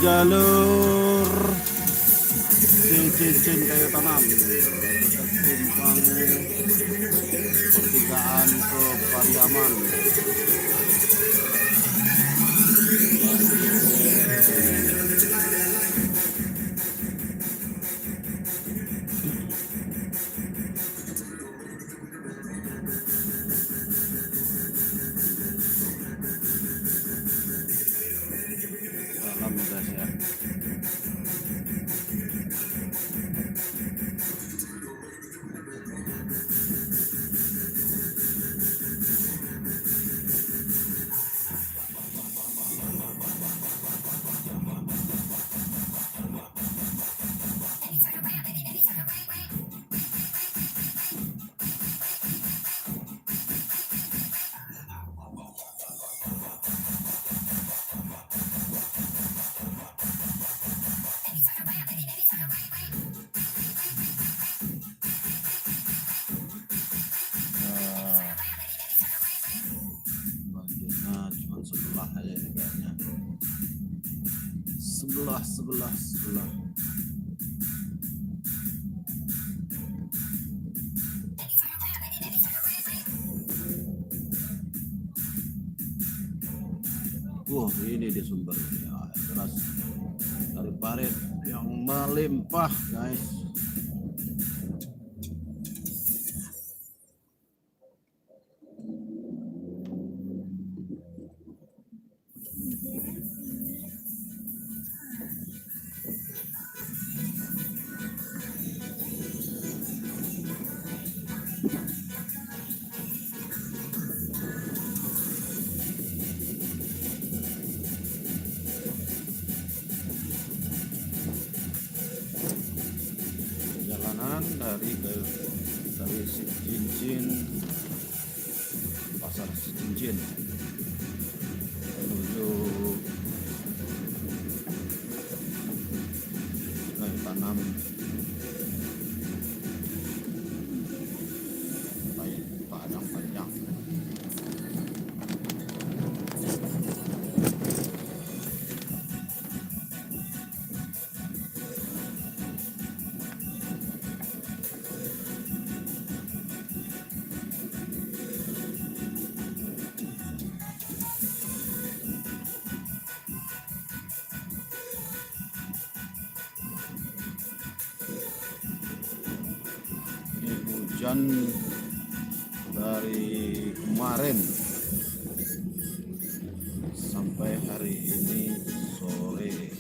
jalur cincin kayu tanam simpang pertigaan ke Pariaman. Salam guys ya. Sebelah aja ini kayaknya, sebelah. Ini di sumbernya deras dari parit yang melimpah guys. Dari cincin pasar cincin menuju kayu tanam Padang Panjang. Hujan dari kemarin sampai hari ini sore,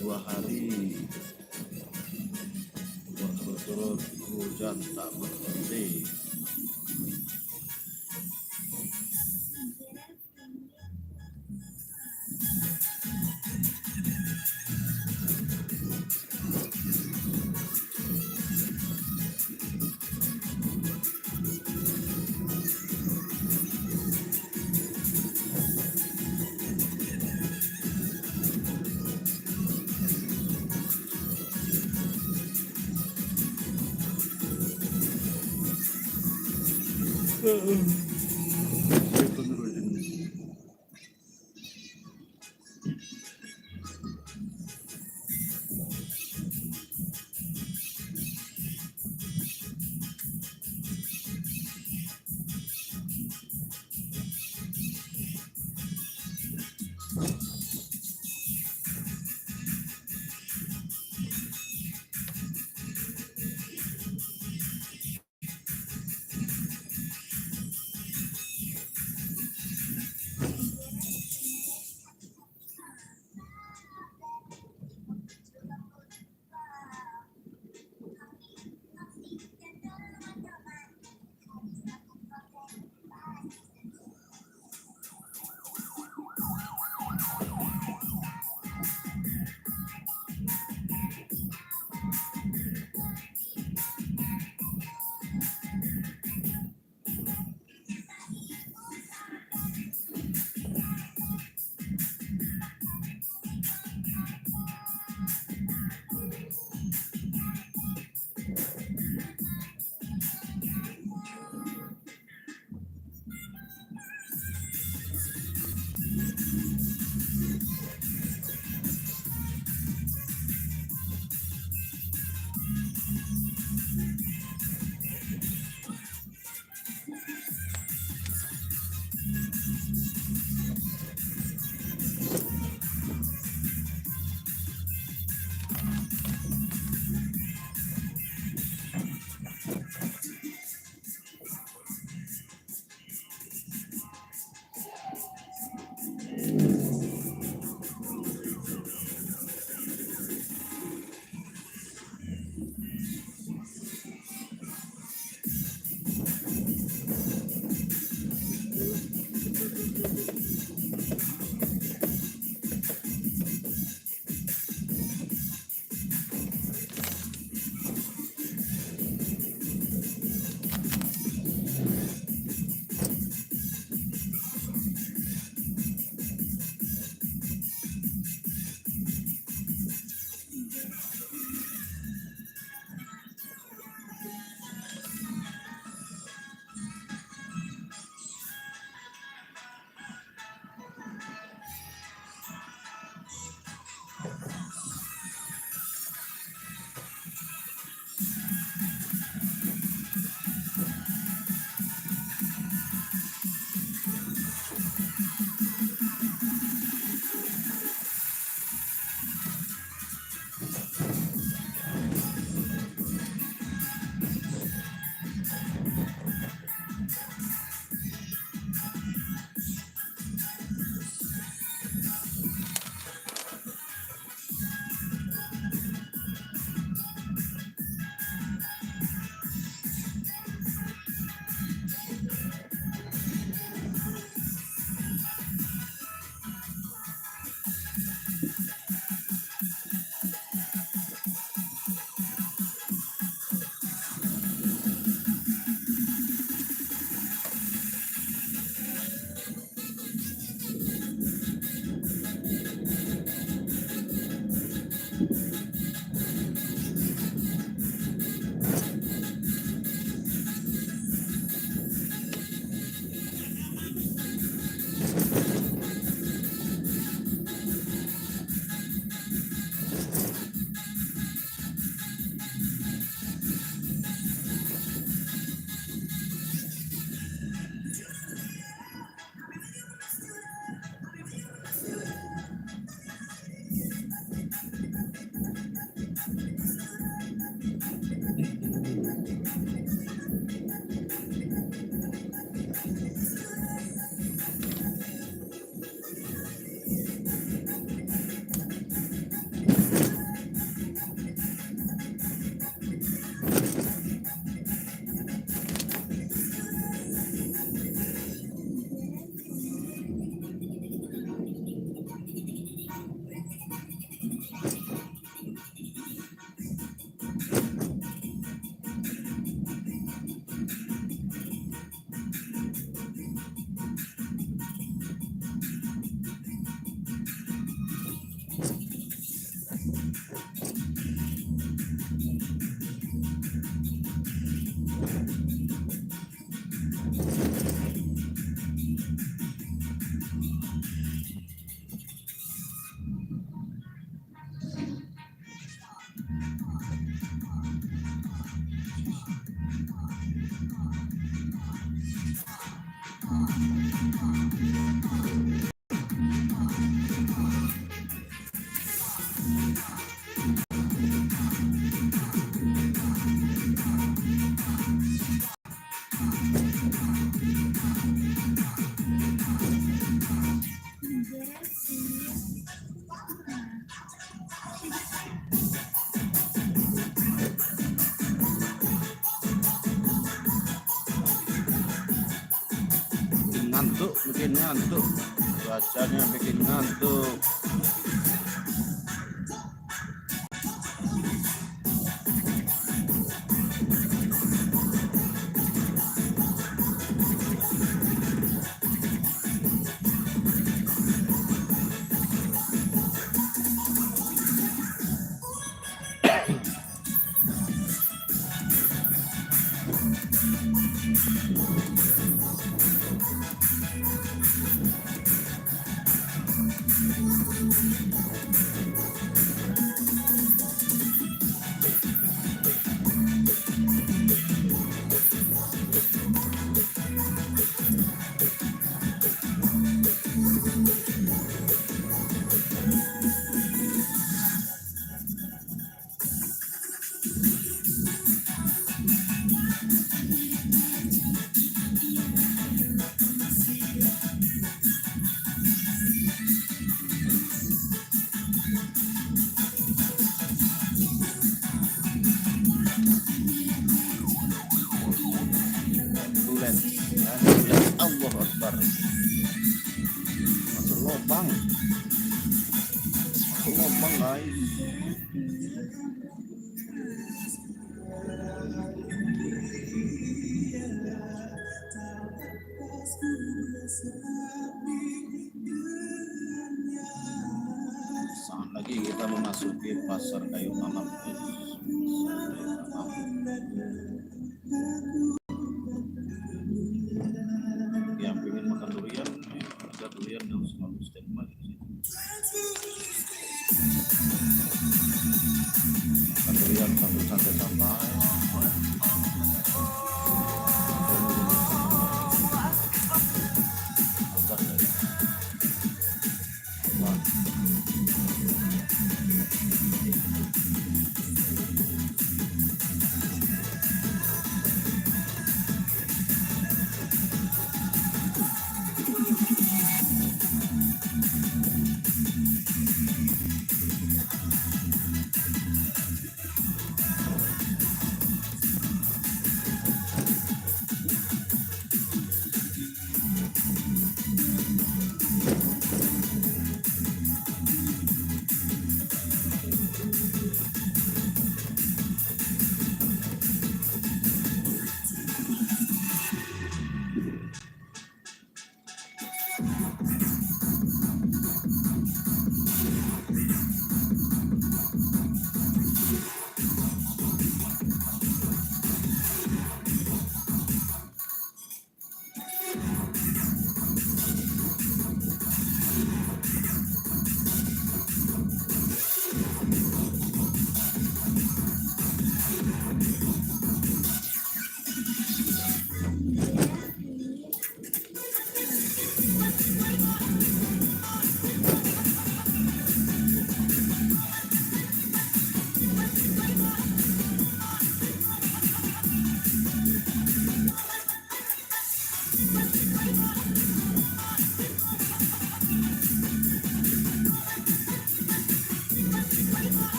2 hari berturut-turut hujan tak berhenti. ngantuk, bikin ngantuk. Cuacanya bikin ngantuk. Allah Akbar. Masuk lubang guys. Saat lagi kita memasuki pasar kayu malam. Yang ingin makan durian, ada durian yang selalu standby di sini. Makan durian sambil santai-santai.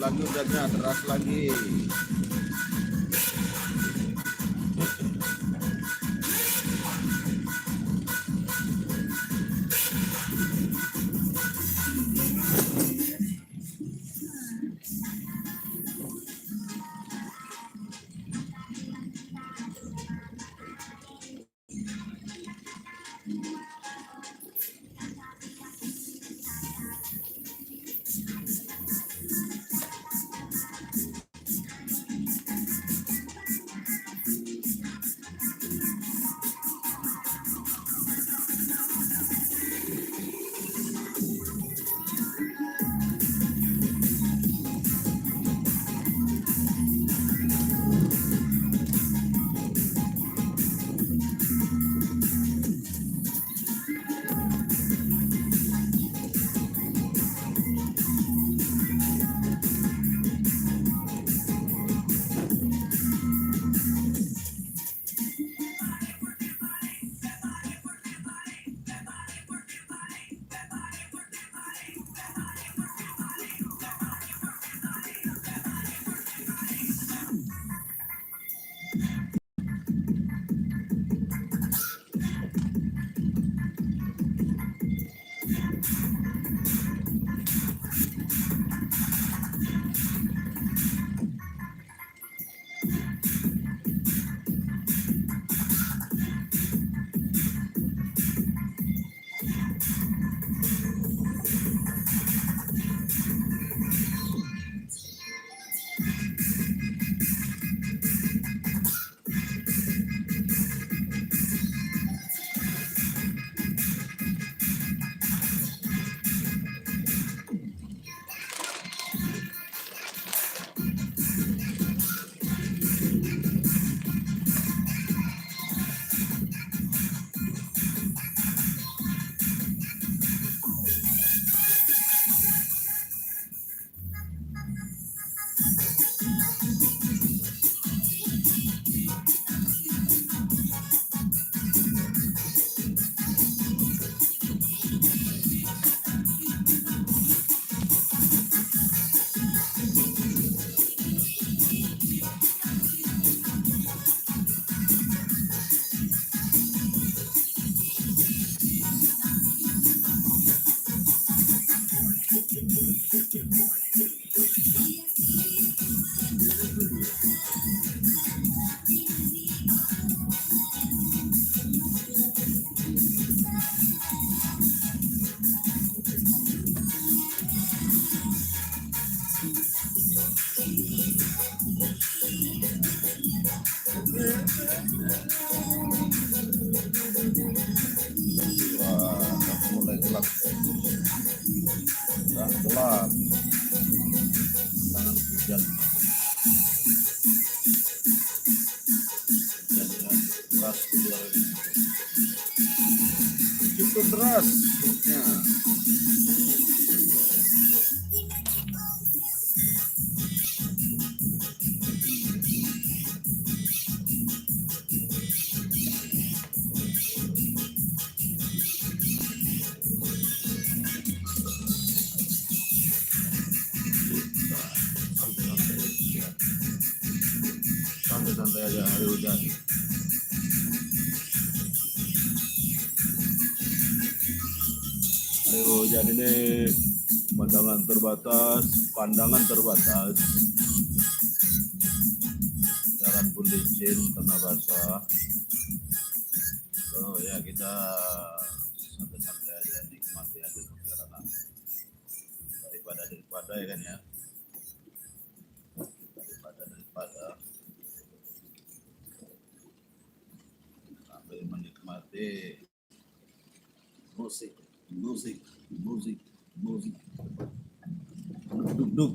Lagi udahnya deras lagi. cukup deras ya. Santai-santai aja hari hujan. Hari hujan ini pandangan terbatas, jalan pun licin karena basah. Oh ya, kita santai-santai aja, nikmati aja perjalanan daripada ya kan ya, daripada sambil menikmati musik duduk.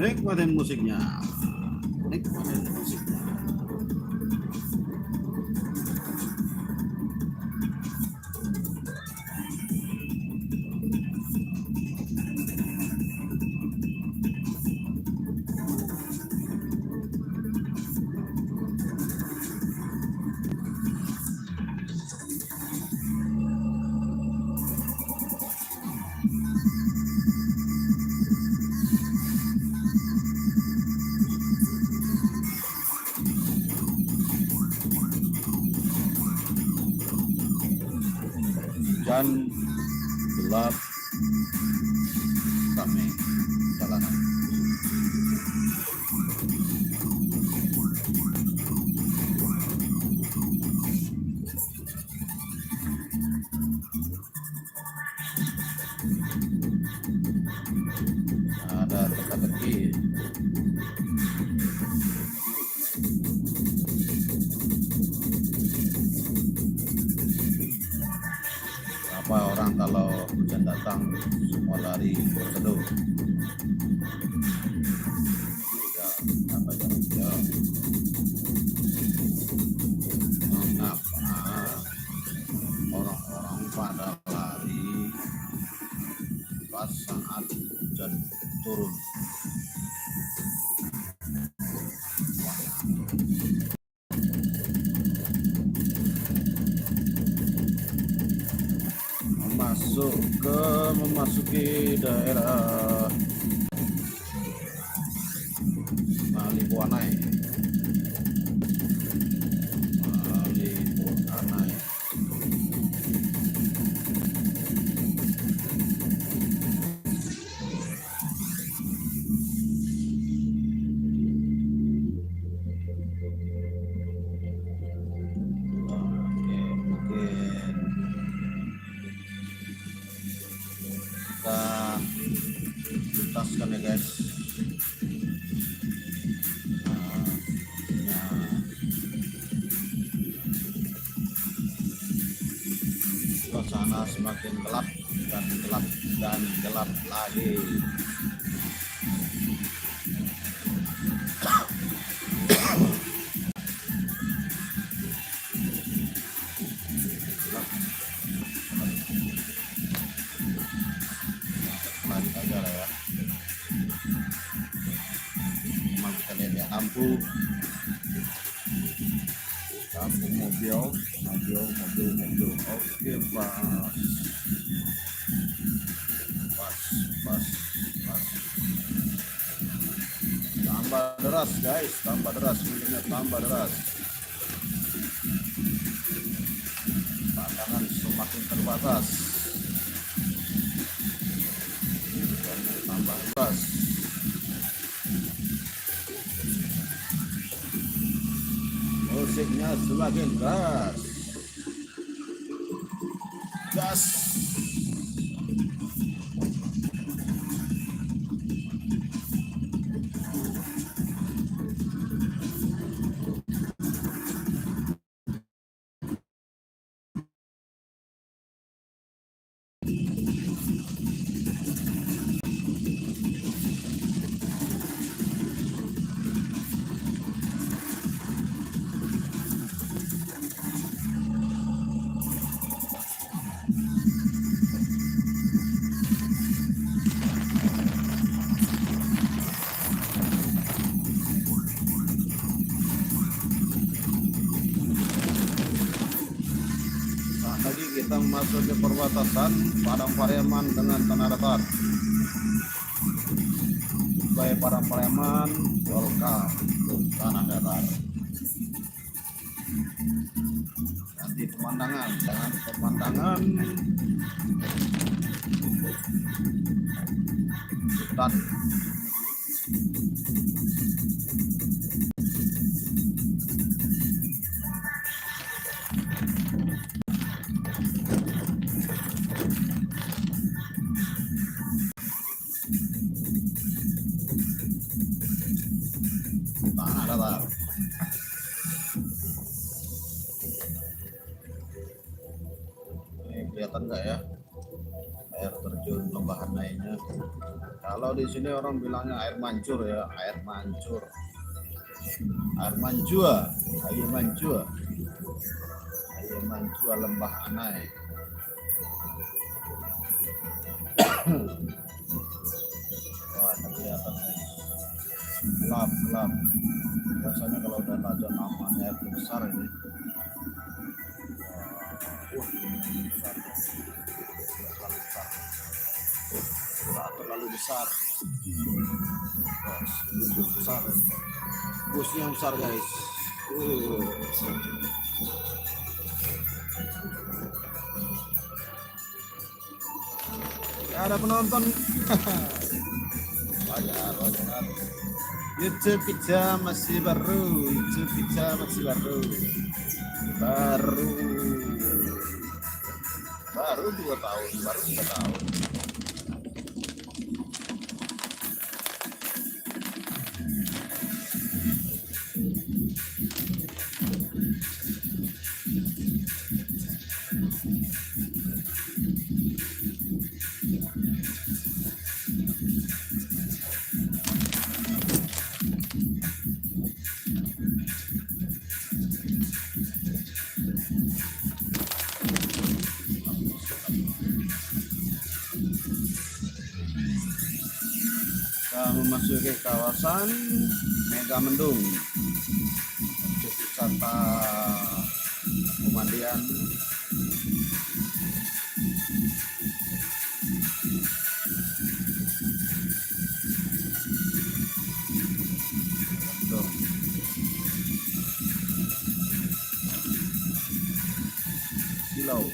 Nikmatin musiknya. Hujan, gelap, ramai jalanan. Ada teka-teki. Orang kalau hujan datang semua lari berteduh. Ya, apa ya? Mengapa orang-orang pada lari pas saat hujan turun? Memasuki daerah Malibuanai. Tuntaskan ya guys. Suasana semakin gelap dan gelap dan gelap lagi. Lanjut aja lah ya. Memang kita lihat ya, lampu mobil. Oke, pas. Tambah deras guys, tambah deras, hujannya tambah deras. Pandangan semakin terbatas. Tambah deras. Musiknya semakin keras. Gas. Lagi kita masuk ke perbatasan Padang Pariaman dengan Tanah Datar. Baik Padang Pariaman, welcome to Tanah Datar. Nanti pemandangan, hutan. Tanah Datar. Ini kelihatan nggak ya air terjun Lembahan Nainya? Kalau di sini orang bilangnya air mancur ya, air mancur, air mancua Lembah Anai. Wah, kelihatan gelap. Biasanya kalau udah ada namanya air besar ini. Terlalu besar. Bus besar. Busnya besar guys. Ya, ada penonton. wajar. YouTube kita masih baru. Baru 2 tahun, baru 3 tahun. Memasuki kawasan Megamendung, objek wisata pemandian. Silau.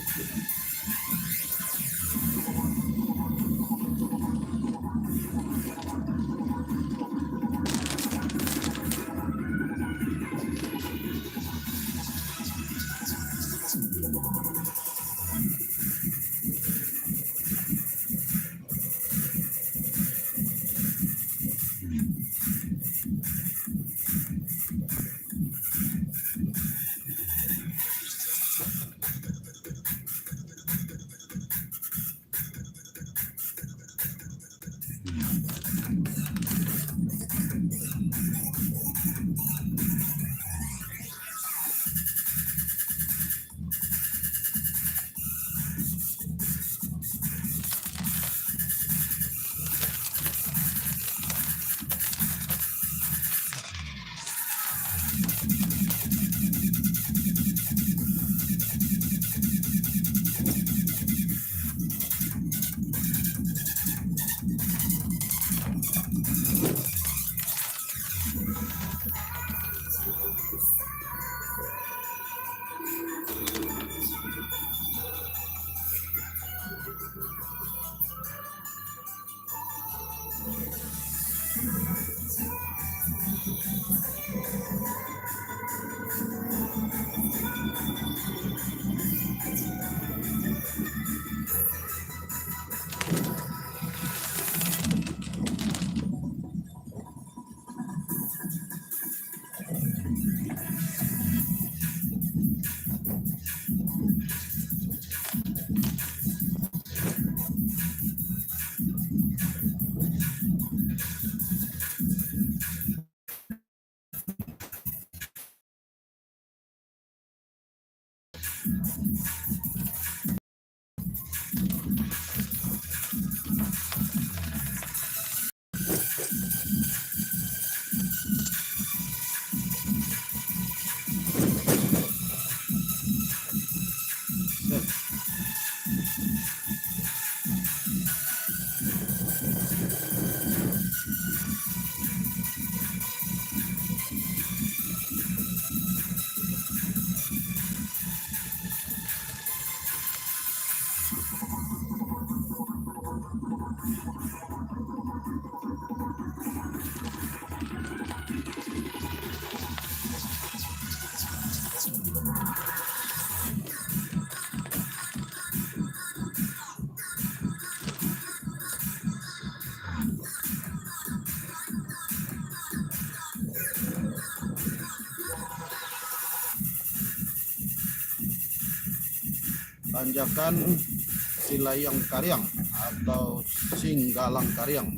Tanjakan Silayang Karyang atau Singgalang Karyang.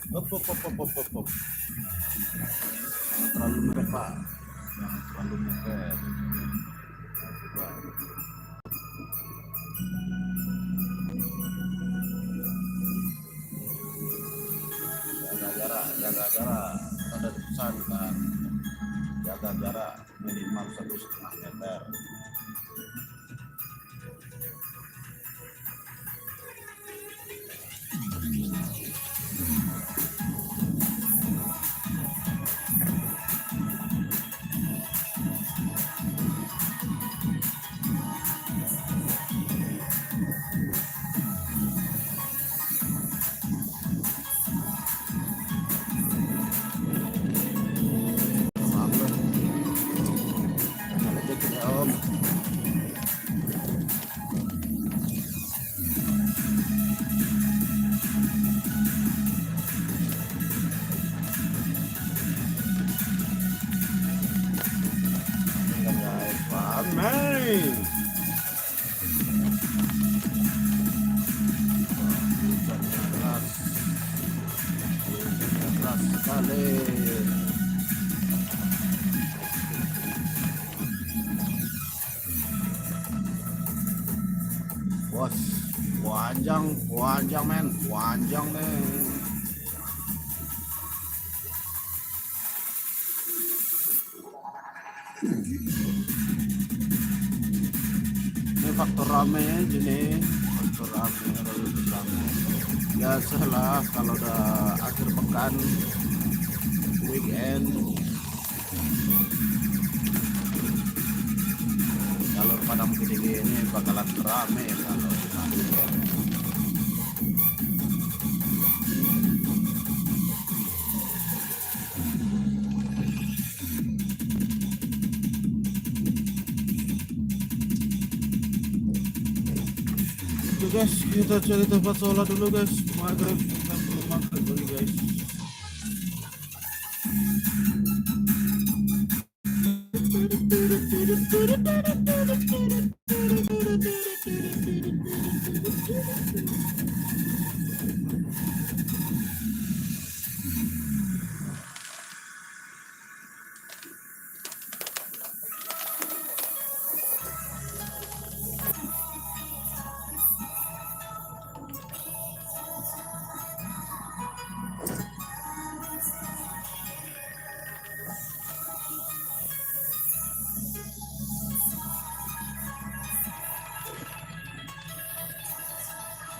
Jangan terlalu mepet, Pak. Jangan terlalu mepet. Jaga jarak. Ada pesan kan. Jaga jarak minimal 1,5 meter. Bos, panjang men, panjang nih. Ini faktor rame aja nih, faktor rame. Biasalah kalau udah akhir pekan, weekend, jalur Padang Gede ini bakalan rame kalau weekend. Guys, kita cari tempat sholat dulu guys. Maghrib dulu guys.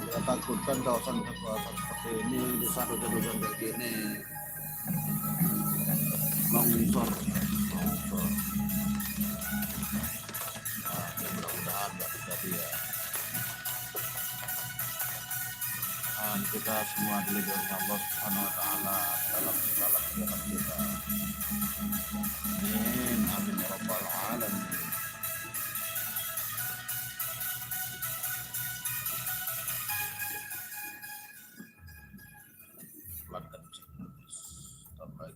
Kita takutkan kawasan seperti ini di saat hujan-hujan kayak gini longsor. Nah, mudah-mudahan nggak terjadi ya. Dan kita semua dilindungi Allah Subhanahu Wa Taala dalam segala kegiatan kita. Amin, amin ya rabbal alamin.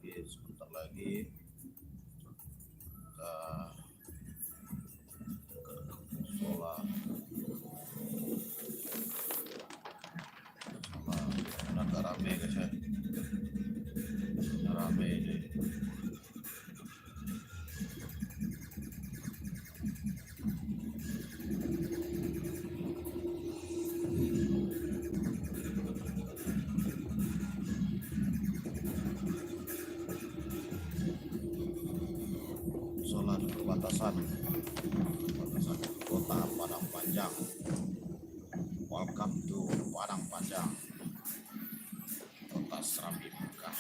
Sebentar lagi kita sholat. Agak rame guys ya, rame ini. perbatasan kota Padang Panjang. Welcome to Padang Panjang, kota Serambi Mekah.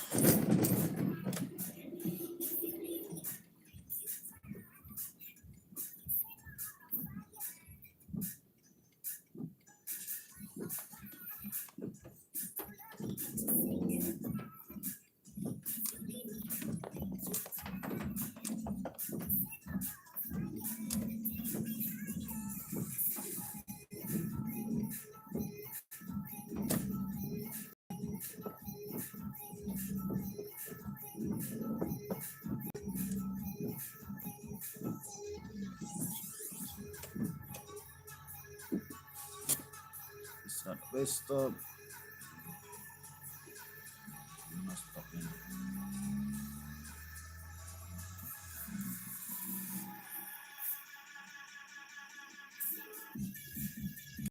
Stop.